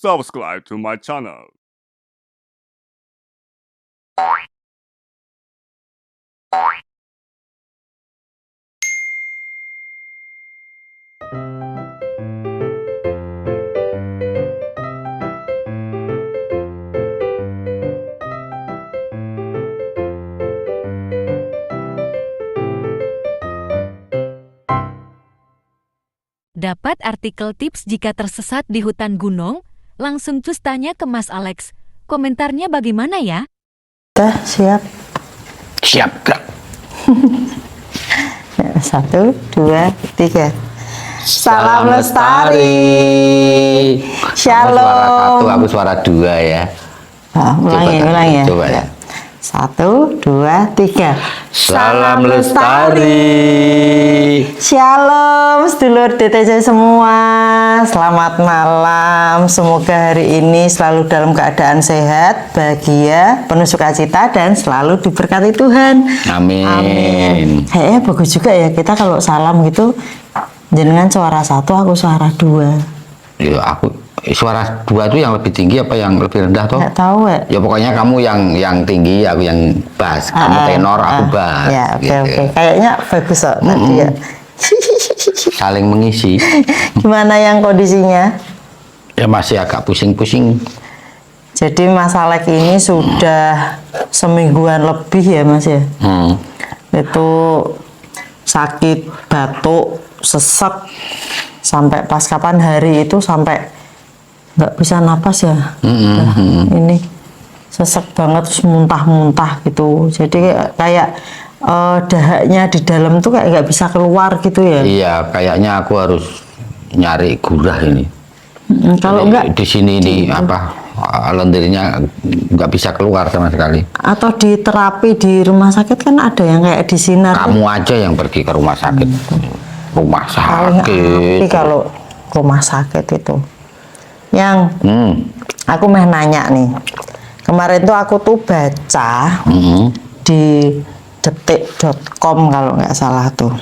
subscribe to my channel. Dapat artikel tips jika tersesat di hutan gunung? Langsung cus tanya ke Mas Alex. Komentarnya bagaimana ya? Siap. Siap, Kak. 1, 2, 3. Salam lestari. Shalom. Aku suara 2 ya. Ulangi ya. Coba ya. 1, 2, 3. Salam lestari. Shalom sedulur DTC semua. Selamat malam. Semoga hari ini selalu dalam keadaan sehat, bahagia, penuh sukacita dan selalu diberkati Tuhan. Amin. Amin. Bagus juga ya kita kalau salam gitu jenengan suara 1, aku suara 2. Ya, aku suara 2 itu yang lebih tinggi apa yang lebih rendah toh? Nggak tahu ya. Ya pokoknya kamu yang tinggi, aku yang bass. Kamu tenor, aku bass. Ya, oke. Gitu. Kayaknya bagus kok tadi ya. Saling mengisi. Gimana yang kondisinya? Ya masih agak pusing-pusing. Jadi Mas Alex ini sudah semingguan lebih ya Mas ya. Itu sakit batuk, sesek sampai pas kapan hari itu sampai nggak bisa napas ya. Ini sesek banget, terus muntah-muntah gitu. Jadi kayak dahaknya di dalam tuh kayak nggak bisa keluar gitu ya. Iya, kayaknya aku harus nyari gurah ini. Kalau enggak di sini nih apa lendirnya nggak bisa keluar sama sekali. Atau di terapi di rumah sakit kan ada yang kayak di sinar. Kamu aja yang pergi ke rumah sakit. Rumah Paling sakit. api kalau rumah sakit itu. Yang aku mau nanya nih. Kemarin tuh aku tuh baca di detik.com kalau nggak salah tuh.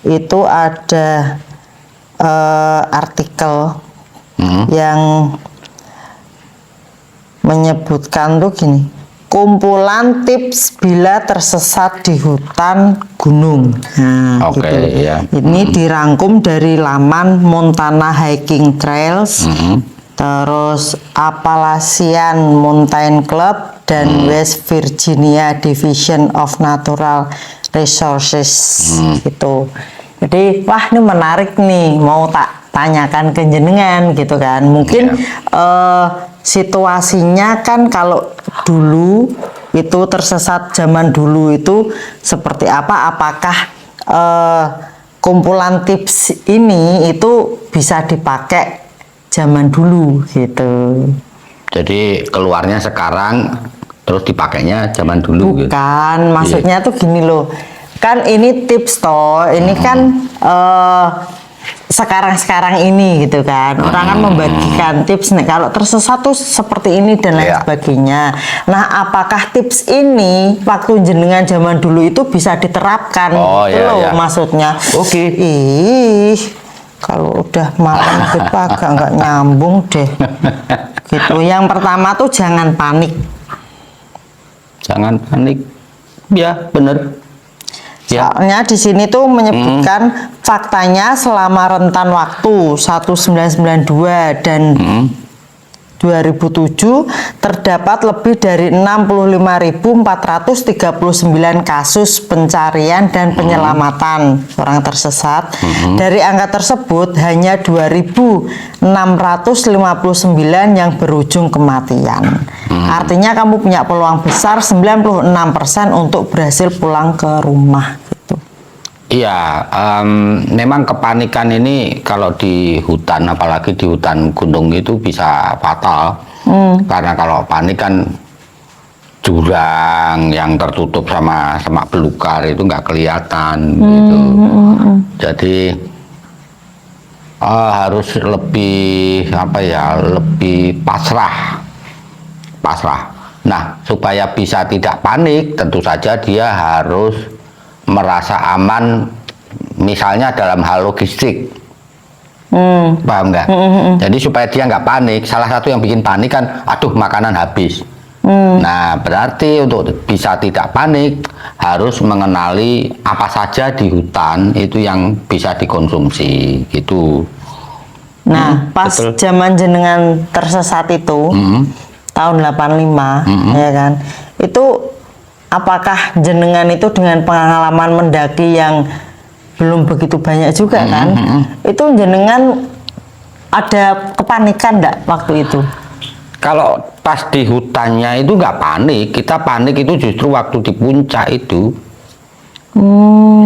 Itu ada artikel yang menyebutkan tuh gini, kumpulan tips bila tersesat di hutan gunung. Nah, Oke, gitu. ya. Ini dirangkum dari laman Montana Hiking Trails, terus Appalachian Mountain Club dan West Virginia Division of Natural Resources gitu. Jadi wah ini menarik nih, mau tak tanyakan ke jenengan gitu kan. Mungkin situasinya kan kalau dulu itu tersesat zaman dulu itu seperti apa? Apakah kumpulan tips ini itu bisa dipakai zaman dulu gitu? Jadi keluarnya sekarang terus dipakainya zaman dulu. Bukan, maksudnya tuh gini loh. Kan ini tips toh, ini kan sekarang ini gitu kan. Orang kan membagikan tips nih kalau tersesat tuh seperti ini dan lain sebagainya. Nah, apakah tips ini waktu jenengan zaman dulu itu bisa diterapkan? Gitu loh maksudnya. Oke. Ih, kalau udah malam gitu agak nggak nyambung deh. Gitu. Yang pertama tuh jangan panik. Jangan panik. Ya, bener. Soalnya di sini tuh menyebutkan faktanya selama rentan waktu 1992 dan 2007 terdapat lebih dari 65.439 kasus pencarian dan penyelamatan orang tersesat. Dari angka tersebut hanya 2.659 yang berujung kematian. Artinya kamu punya peluang besar 96% untuk berhasil pulang ke rumah gitu. Iya, memang kepanikan ini kalau di hutan, apalagi di hutan gunung itu bisa fatal. Karena kalau panik kan jurang yang tertutup sama semak belukar itu nggak kelihatan gitu. Jadi harus lebih lebih pasrah. Nah, supaya bisa tidak panik, tentu saja dia harus merasa aman, misalnya dalam hal logistik. Paham nggak? Jadi supaya dia nggak panik, salah satu yang bikin panik kan, aduh makanan habis. Nah, berarti untuk bisa tidak panik harus mengenali apa saja di hutan itu yang bisa dikonsumsi gitu. Nah, pas betul. zaman jenengan tersesat itu tahun 85 ya kan. Itu apakah jenengan itu dengan pengalaman mendaki yang belum begitu banyak juga kan? Itu jenengan ada kepanikan enggak waktu itu? Kalau pas di hutannya itu nggak panik, kita panik itu justru waktu di puncak itu.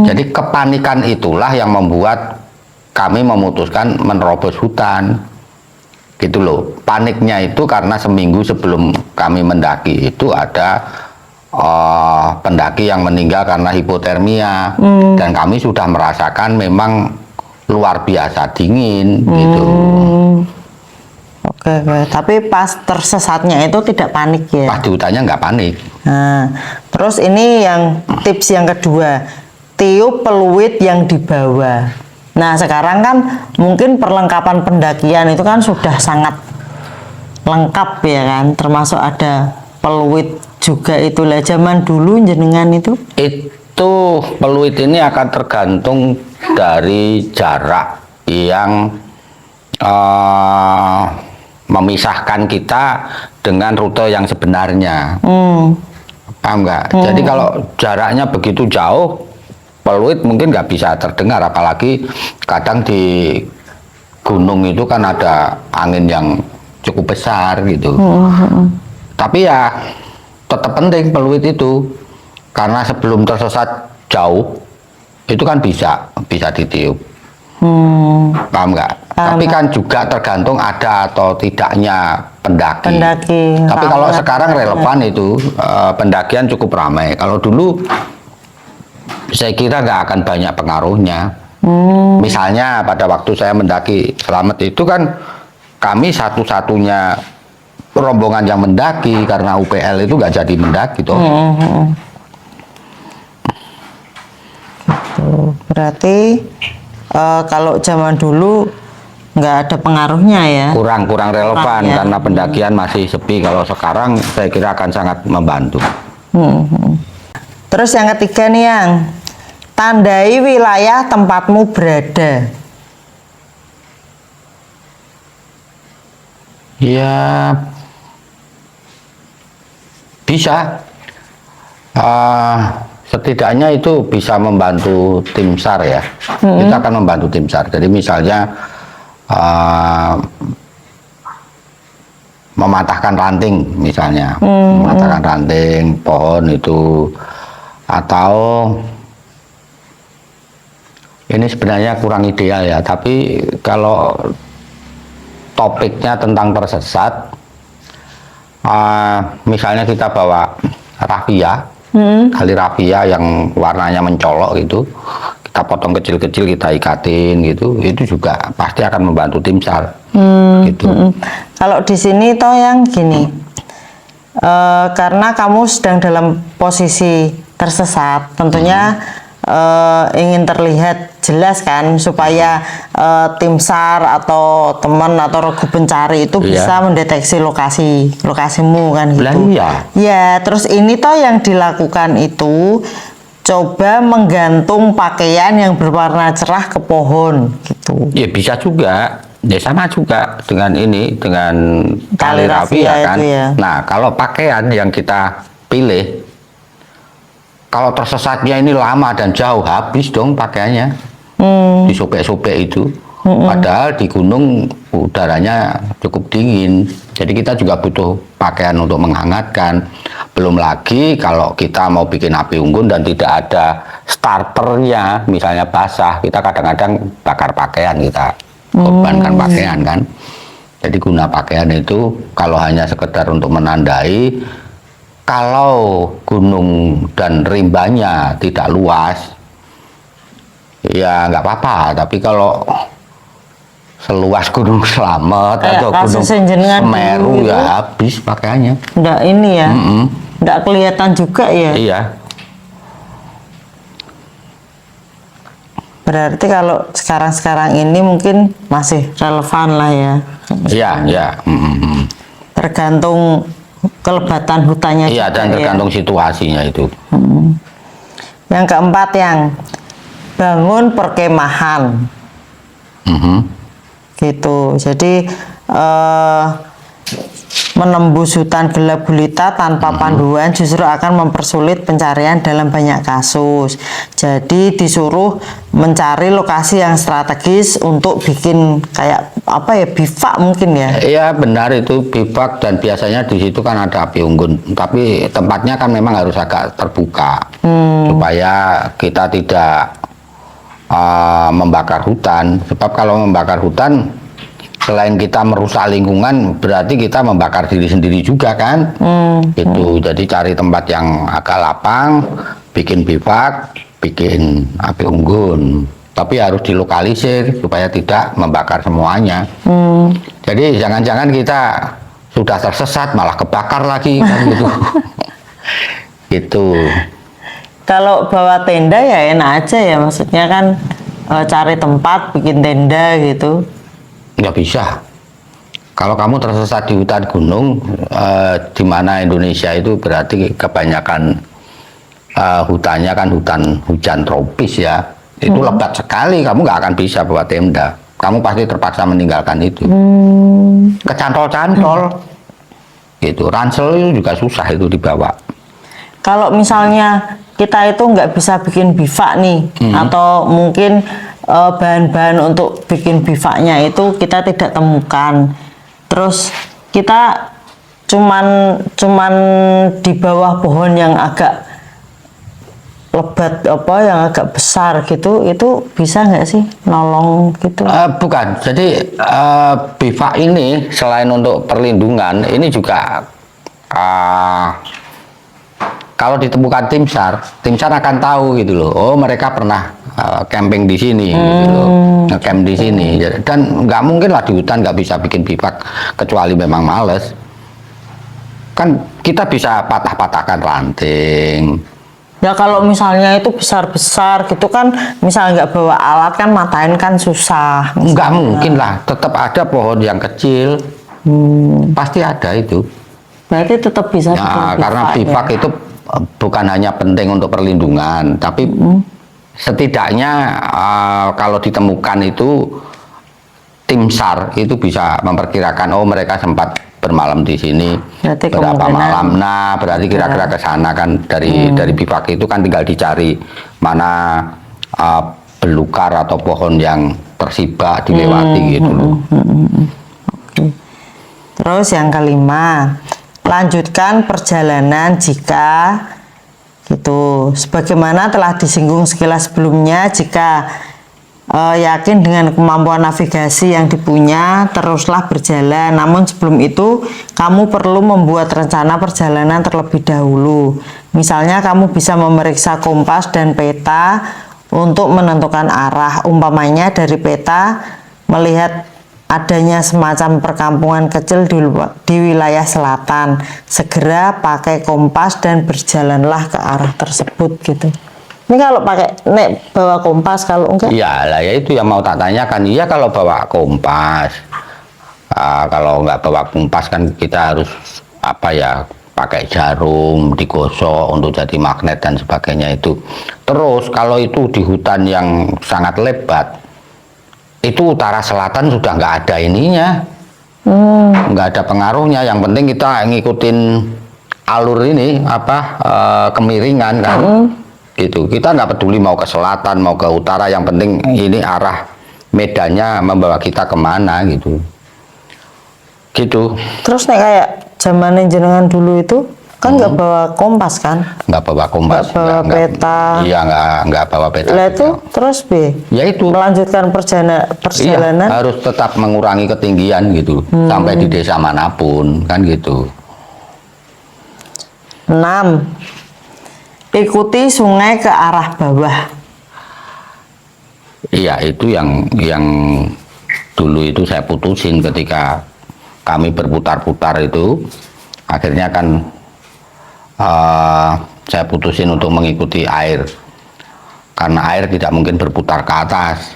Jadi kepanikan itulah yang membuat kami memutuskan menerobos hutan. Gitu loh. Paniknya itu karena seminggu sebelum kami mendaki itu ada pendaki yang meninggal karena hipotermia. Dan kami sudah merasakan memang luar biasa dingin gitu. Oke, tapi pas tersesatnya itu tidak panik ya? Pas di hutannya nggak panik. Nah, terus ini yang tips yang kedua, tiup peluit yang dibawa. Nah, sekarang kan mungkin perlengkapan pendakian itu kan sudah sangat lengkap ya kan, termasuk ada peluit juga itulah. Zaman dulu jenengan itu Peluit ini akan tergantung dari jarak yang memisahkan kita dengan rute yang sebenarnya. Paham nggak? Jadi kalau jaraknya begitu jauh, peluit mungkin nggak bisa terdengar, apalagi kadang di gunung itu kan ada angin yang cukup besar gitu. Tapi ya tetap penting peluit itu, karena sebelum tersesat jauh itu kan bisa ditiup. Paham nggak? Tapi kan juga tergantung ada atau tidaknya pendaki. Tapi kalau sekarang relevan itu pendakian cukup ramai. Kalau dulu saya kira nggak akan banyak pengaruhnya. Misalnya pada waktu saya mendaki Slamet itu kan kami satu-satunya rombongan yang mendaki karena UPL itu nggak jadi mendaki toh. Berarti kalau zaman dulu nggak ada pengaruhnya ya? Kurang relevan ya. Karena pendakian masih sepi. Kalau sekarang saya kira akan sangat membantu. Terus yang ketiga nih, yang tandai wilayah tempatmu berada. Ya bisa. Setidaknya itu bisa membantu tim SAR ya. Kita akan membantu tim SAR. Jadi misalnya mematahkan ranting misalnya, mematahkan ranting pohon itu, atau ini sebenarnya kurang ideal ya. Tapi kalau topiknya tentang tersesat, misalnya kita bawa rafia. Tali rafia yang warnanya mencolok gitu, kita potong kecil-kecil, kita ikatin gitu, itu juga pasti akan membantu tim SAR. Gitu. Kalau di sini toh yang gini, karena kamu sedang dalam posisi tersesat, tentunya ingin terlihat jelas kan, supaya tim SAR atau teman atau regu pencari itu bisa mendeteksi lokasimu kan gitu. Ya, terus ini toh yang dilakukan itu coba menggantung pakaian yang berwarna cerah ke pohon gitu. Ya bisa juga. Ya sama juga dengan ini, dengan tali rafia kan. Ya. Nah, kalau pakaian yang kita pilih, kalau tersesatnya ini lama dan jauh, habis dong pakaiannya. Disobek-sobek itu. Padahal di gunung udaranya cukup dingin. Jadi kita juga butuh pakaian untuk menghangatkan. Belum lagi kalau kita mau bikin api unggun dan tidak ada starternya, misalnya basah, kita kadang-kadang bakar pakaian, kita korbankan pakaian kan. Jadi guna pakaian itu kalau hanya sekedar untuk menandai, kalau gunung dan rimbanya tidak luas, ya nggak apa-apa. Tapi kalau seluas Gunung Slamet atau Gunung Semeru ya habis pakaiannya. Nggak ini ya, nggak kelihatan juga ya. Iya. Berarti kalau sekarang-sekarang ini mungkin masih relevan lah ya. Iya, ya. Tergantung kelebatan hutannya. Iya, dan tergantung situasinya itu. Yang keempat yang bangun perkemahan. Gitu. Jadi menembus hutan gelap gulita tanpa panduan justru akan mempersulit pencarian dalam banyak kasus. Jadi disuruh mencari lokasi yang strategis untuk bikin kayak apa ya, bivak mungkin ya. Iya benar, itu bivak, dan biasanya di situ kan ada api unggun. Tapi tempatnya kan memang harus agak terbuka supaya kita tidak membakar hutan. Sebab kalau membakar hutan, selain kita merusak lingkungan, berarti kita membakar diri sendiri juga kan. Itu jadi cari tempat yang agak lapang, bikin bivak, bikin api unggun, tapi harus dilokalisir supaya tidak membakar semuanya. Jadi jangan-jangan kita sudah tersesat malah kebakar lagi kan gitu. Gitu. Kalau bawa tenda ya enak aja ya, maksudnya kan cari tempat bikin tenda gitu. Nggak bisa. Kalau kamu tersesat di hutan gunung, di mana Indonesia itu berarti kebanyakan hutannya kan hujan tropis ya. Itu lebat sekali, kamu nggak akan bisa bawa tenda. Kamu pasti terpaksa meninggalkan itu. Kecantol-cantol. Gitu. Ransel itu juga susah itu dibawa. Kalau misalnya kita itu nggak bisa bikin bivak nih, atau mungkin bahan-bahan untuk bikin bivaknya itu kita tidak temukan, terus kita cuman di bawah pohon yang agak lebat apa yang agak besar gitu, itu bisa nggak sih nolong gitu? Bukan, jadi bivak ini selain untuk perlindungan, ini juga kalau ditemukan tim SAR akan tahu gitu loh. Oh mereka pernah camping di sini, gitu loh, ngecamp di sini. Dan nggak mungkin lah di hutan nggak bisa bikin bivak kecuali memang males. Kan kita bisa patah-patahkan ranting. Ya kalau misalnya itu besar-besar gitu kan, misalnya nggak bawa alat kan matain kan susah. Nggak mungkin lah, tetap ada pohon yang kecil, pasti ada itu. Berarti tetap bisa. Ya, karena bivak ya, itu bukan hanya penting untuk perlindungan, tapi setidaknya kalau ditemukan itu tim SAR itu bisa memperkirakan, oh mereka sempat bermalam di sini berarti berapa malam. Nah, berarti kira-kira ke sana kan dari bivak itu kan tinggal dicari mana belukar atau pohon yang tersibak dilewati gitu loh. Oke. Terus yang kelima, lanjutkan perjalanan jika gitu. Sebagaimana telah disinggung sekilas sebelumnya, jika yakin dengan kemampuan navigasi yang dipunya, teruslah berjalan. Namun sebelum itu, kamu perlu membuat rencana perjalanan terlebih dahulu. Misalnya, kamu bisa memeriksa kompas dan peta untuk menentukan arah. Umpamanya dari peta melihat adanya semacam perkampungan kecil di wilayah selatan, segera pakai kompas dan berjalanlah ke arah tersebut gitu. Ini kalau pakai bawa kompas, kalau enggak? Iya lah, ya itu yang mau tak tanyakan. Iya kalau bawa kompas, kalau nggak bawa kompas kan kita harus apa ya, pakai jarum digosok untuk jadi magnet dan sebagainya itu. Terus kalau itu di hutan yang sangat lebat, itu utara selatan sudah nggak ada ininya, nggak ada pengaruhnya. Yang penting kita ngikutin alur ini kemiringan kan, gitu. Kita nggak peduli mau ke selatan mau ke utara, yang penting ini arah medannya membawa kita kemana gitu. Terus nih kayak zaman jenengan dulu itu kan nggak bawa kompas kan? Nggak bawa kompas, nggak bawa peta. Iya nggak bawa peta. Lah itu terus ya itu melanjutkan perjalanan. Iya, harus tetap mengurangi ketinggian gitu sampai di desa manapun kan gitu. 6. Ikuti sungai ke arah bawah. Iya itu yang dulu itu saya putusin ketika kami berputar-putar itu, akhirnya kan saya putusin untuk mengikuti air. karena air tidak mungkin berputar ke atas.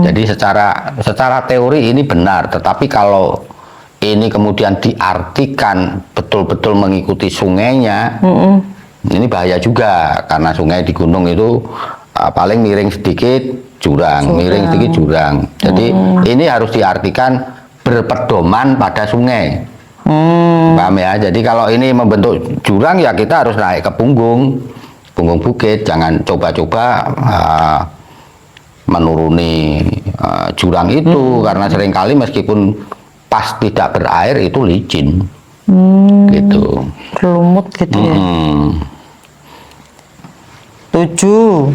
Jadi secara teori ini benar, tetapi kalau ini kemudian diartikan betul-betul mengikuti sungainya, ini bahaya juga, karena sungai di gunung itu paling miring sedikit jurang, miring sedikit jurang. Jadi ini harus diartikan berpedoman pada sungai. Paham ya? Jadi kalau ini membentuk jurang ya kita harus naik ke punggung bukit, jangan coba-coba menuruni jurang itu, karena seringkali meskipun pas tidak berair itu licin, gitu. Lumut gitu ya. 7.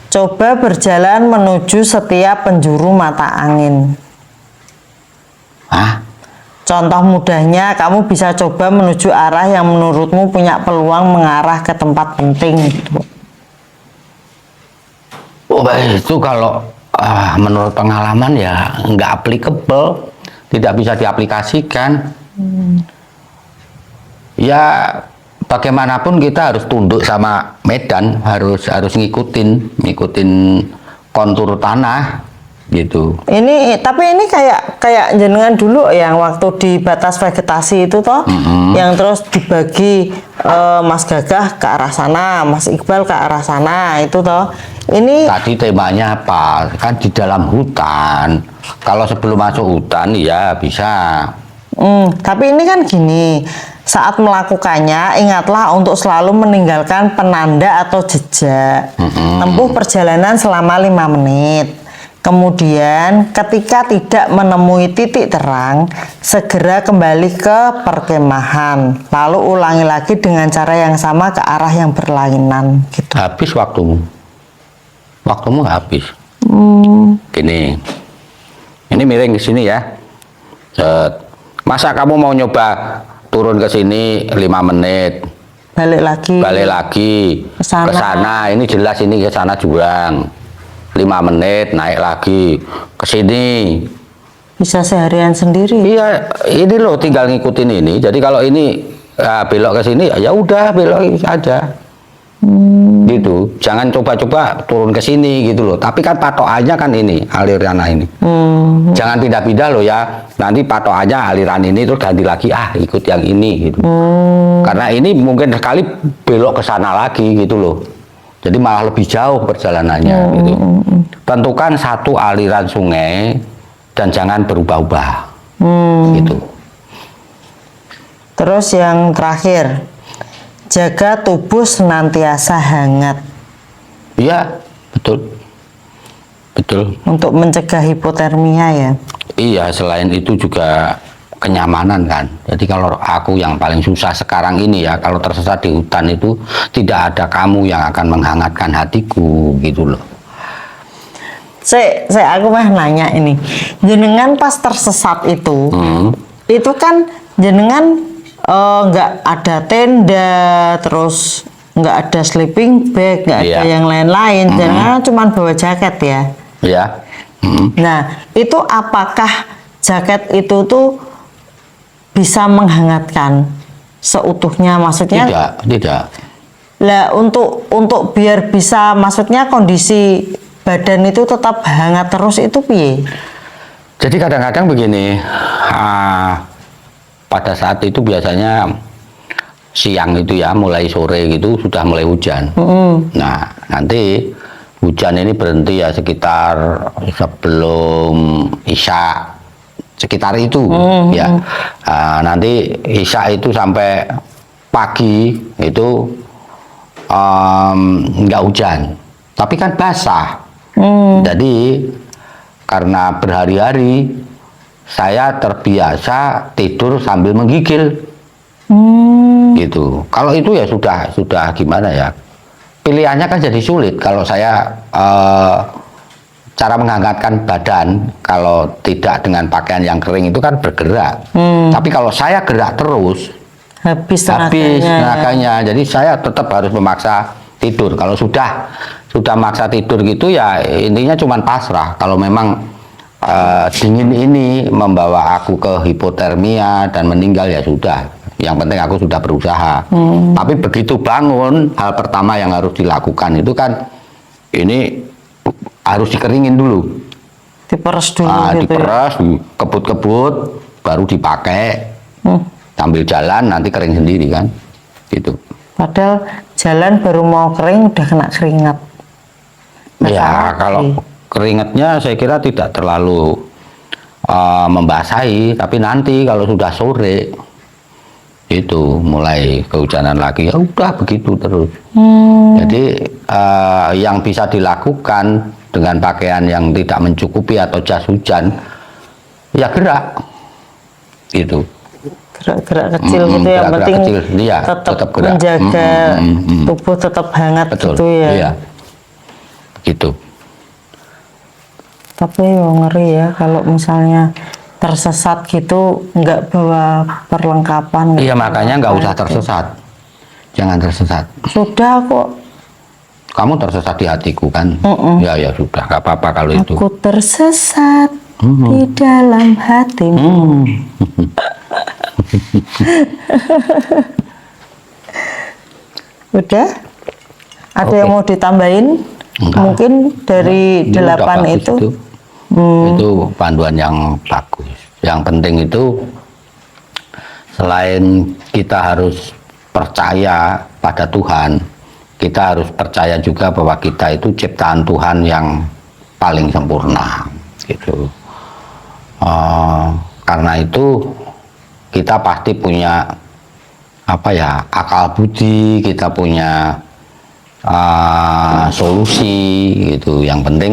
Coba berjalan menuju setiap penjuru mata angin. Hah? Contoh mudahnya, kamu bisa coba menuju arah yang menurutmu punya peluang mengarah ke tempat penting. Gitu. Oh, itu kalau menurut pengalaman ya nggak applicable, tidak bisa diaplikasikan. Ya bagaimanapun kita harus tunduk sama medan, harus ngikutin kontur tanah gitu. Tapi ini kayak jenengan dulu yang waktu di batas vegetasi itu toh, yang terus dibagi Mas Gagah ke arah sana, Mas Iqbal ke arah sana itu toh. Ini tadi temanya apa? Kan di dalam hutan. Kalau sebelum masuk hutan ya bisa. Tapi ini kan gini, saat melakukannya ingatlah untuk selalu meninggalkan penanda atau jejak. Tempuh perjalanan selama 5 menit. Kemudian ketika tidak menemui titik terang, segera kembali ke perkemahan. Lalu ulangi lagi dengan cara yang sama ke arah yang berlainan. Gitu. Habis waktumu habis. Gini, ini miring ke sini ya. Masa kamu mau nyoba turun ke sini 5 menit, balik lagi ke sana, ini jelas ini ke sana jurang. 5 menit naik lagi ke sini. Bisa seharian sendiri. Iya, ini loh tinggal ngikutin ini. Jadi kalau ini belok ke sini ya udah belok aja. Gitu. Jangan coba-coba turun ke sini gitu loh. Tapi kan patokannya kan ini, aliran ini. Jangan pindah-pindah loh ya. Nanti patokannya aliran ini terus ganti lagi ikut yang ini gitu. Karena ini mungkin sekali belok ke sana lagi gitu loh. Jadi malah lebih jauh perjalanannya gitu. Tentukan satu aliran sungai dan jangan berubah-ubah. Gitu. Terus yang terakhir, jaga tubuh senantiasa hangat. Iya, betul. Betul. Untuk mencegah hipotermia ya. Iya, selain itu juga kenyamanan kan. Jadi kalau aku yang paling susah sekarang ini ya, kalau tersesat di hutan itu tidak ada kamu yang akan menghangatkan hatiku gitu loh. Aku mah nanya ini, jenengan pas tersesat itu kan jenengan nggak ada tenda, terus nggak ada sleeping bag, nggak ada yang lain-lain, jenengan cuma bawa jaket ya. Iya. Nah, itu apakah jaket itu tuh bisa menghangatkan seutuhnya, maksudnya? Tidak. Lah untuk biar bisa, maksudnya kondisi badan itu tetap hangat terus itu piye? Jadi kadang-kadang begini, pada saat itu biasanya siang itu ya, mulai sore gitu sudah mulai hujan. Nah, nanti hujan ini berhenti ya sekitar sebelum Isya, sekitar itu ya. Nanti Isya itu sampai pagi itu nggak hujan, tapi kan basah. Jadi karena berhari-hari saya terbiasa tidur sambil menggigil. Gitu. Kalau itu ya sudah gimana ya? Pilihannya kan jadi sulit. Kalau saya cara menghangatkan badan kalau tidak dengan pakaian yang kering itu kan bergerak. Tapi kalau saya gerak terus habis tenaganya. Jadi saya tetap harus memaksa tidur. Kalau sudah maksa tidur gitu ya intinya cuma pasrah. Kalau memang dingin ini membawa aku ke hipotermia dan meninggal ya sudah. Yang penting aku sudah berusaha. Tapi begitu bangun, hal pertama yang harus dilakukan itu kan ini harus dikeringin dulu. Diperes dulu Nah, gitu ya. diperes, kebut-kebut, baru dipakai. Sambil jalan nanti kering sendiri kan, gitu. Padahal jalan baru mau kering udah kena keringat. Ya, kalau keringatnya saya kira tidak terlalu membasahi, tapi nanti kalau sudah sore itu mulai kehujanan lagi, ya udah begitu terus. Jadi yang bisa dilakukan dengan pakaian yang tidak mencukupi atau jas hujan, ya gerak, itu. Gerak-gerak kecil gitu yang gerak-gerak penting kecil, iya, tetap gerak. menjaga tubuh tetap hangat. Betul, gitu ya. iya, gitu. Tapi ngeri ya kalau misalnya tersesat gitu nggak bawa perlengkapan. Iya, makanya nggak usah tersesat, jangan tersesat. Sudah kok. Kamu tersesat di hatiku kan? Ya ya sudah, nggak apa-apa kalau itu. Aku tersesat di dalam hatimu. Udah? Ada Oke. yang mau ditambahin? Enggak. Mungkin dari Ini udah 8 bagus itu. Itu panduan yang bagus. Yang penting itu selain kita harus percaya pada Tuhan, kita harus percaya juga bahwa kita itu ciptaan Tuhan yang paling sempurna, gitu. Karena itu kita pasti punya akal budi, kita punya solusi, gitu. Yang penting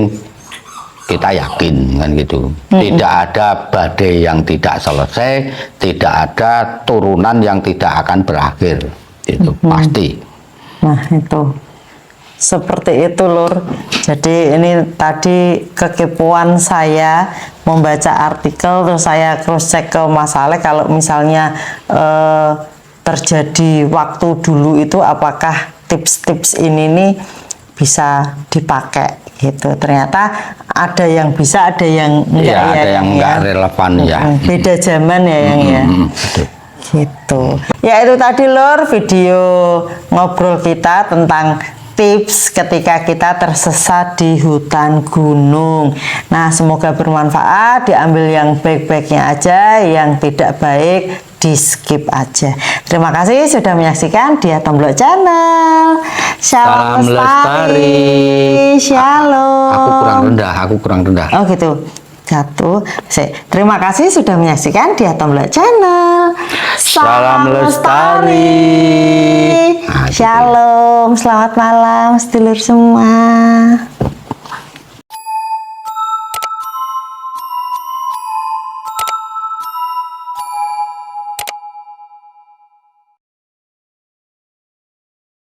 kita yakin kan gitu. Tidak ada badai yang tidak selesai, tidak ada turunan yang tidak akan berakhir, itu pasti. Nah itu seperti itu Lur. Jadi ini tadi kekepoan saya membaca artikel, terus saya cross check ke Mas Alek kalau misalnya terjadi waktu dulu itu apakah tips-tips ini nih bisa dipakai gitu. Ternyata ada yang bisa, ada yang enggak Ya, ya, ada yang enggak relevan ya. Beda zaman ya yang ya. Betul. Gitu. Ya itu tadi Lur video ngobrol kita tentang tips ketika kita tersesat di hutan gunung. Nah, semoga bermanfaat, diambil yang baik-baiknya aja, yang tidak baik di skip aja. Terima kasih sudah menyaksikan Dia Tomblok Channel. Salam lestari. Shalom. Aku kurang rendah. Oh gitu. Satu. Terima kasih sudah menyaksikan Dia Tomblok Channel. Salam lestari. Shalom. Selamat malam sedulur semua.